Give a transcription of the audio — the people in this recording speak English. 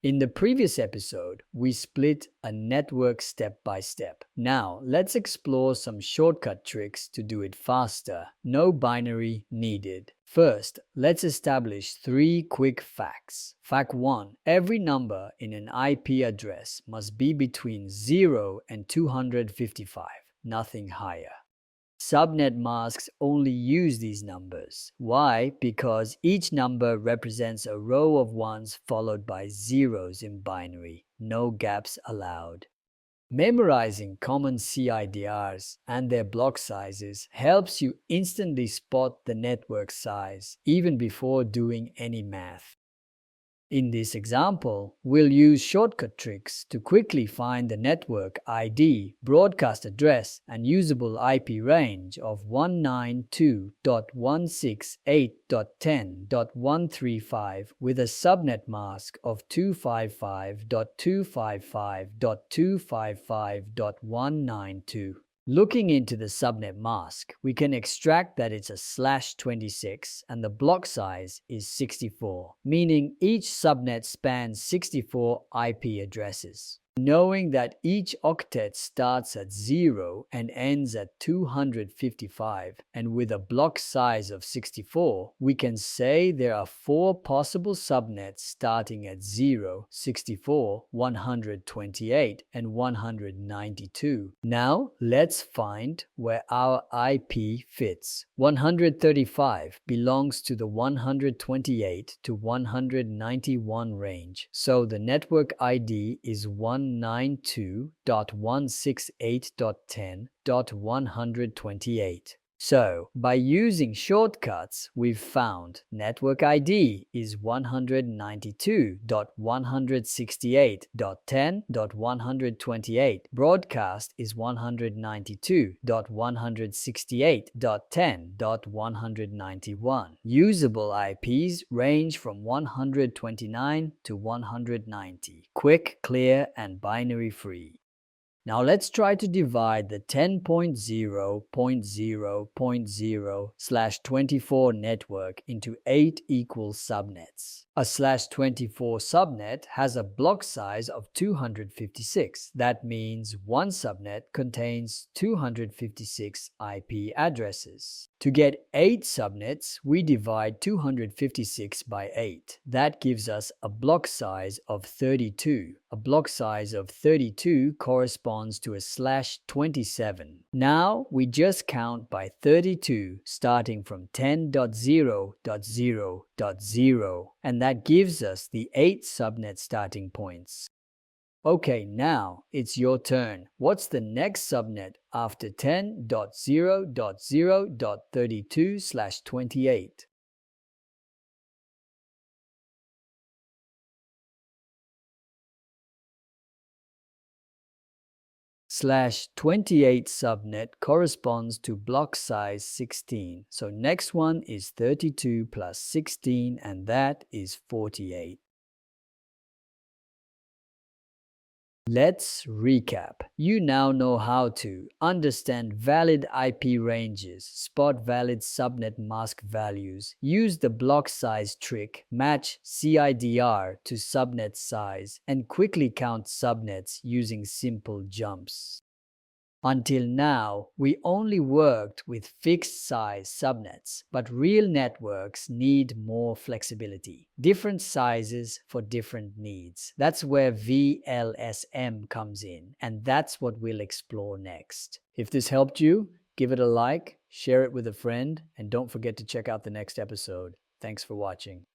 In the previous episode, we split a network step by step. Now, let's explore some shortcut tricks to do it faster. No binary needed. First, let's establish 3 quick facts. Fact 1. Every number in an IP address must be between 0 and 255, nothing higher. Subnet masks only use these numbers. Why? Because each number represents a row of ones followed by zeros in binary. No gaps allowed. Memorizing common CIDRs and their block sizes helps you instantly spot the network size, even before doing any math. In this example, we'll use shortcut tricks to quickly find the network ID, broadcast address, and usable IP range of 192.168.10.135 with a subnet mask of 255.255.255.192. Looking into the subnet mask, we can extract that it's a /26 and the block size is 64, meaning each subnet spans 64 IP addresses. Knowing that each octet starts at 0 and ends at 255, and with a block size of 64, we can say there are 4 possible subnets starting at 0, 64, 128, and 192. Now, let's find where our IP fits. 135 belongs to the 128 to 191 range, so the network ID is 192.168.10.128. So, by using shortcuts, we've found network ID is 192.168.10.128, broadcast is 192.168.10.191. Usable IPs range from 129 to 190. Quick, clear, and binary free. Now let's try to divide the 10.0.0.0/24 network into 8 equal subnets. A /24 subnet has a block size of 256. That means one subnet contains 256 IP addresses. To get 8 subnets, we divide 256 by 8. That gives us a block size of 32. A block size of 32 corresponds to a /27. Now we just count by 32, starting from 10.0.0.0, and that gives us the 8 subnet starting points. Okay, now it's your turn. What's the next subnet after 10.0.0.32/28? /28 subnet corresponds to block size 16. So next one is 32 plus 16, and that is 48. Let's recap. You now know how to understand valid IP ranges, spot valid subnet mask values, use the block size trick, match CIDR to subnet size, and quickly count subnets using simple jumps. Until now, we only worked with fixed size subnets, but real networks need more flexibility. Different sizes for different needs. That's where VLSM comes in, and that's what we'll explore next. If this helped you, give it a like, share it with a friend, and don't forget to check out the next episode. Thanks for watching.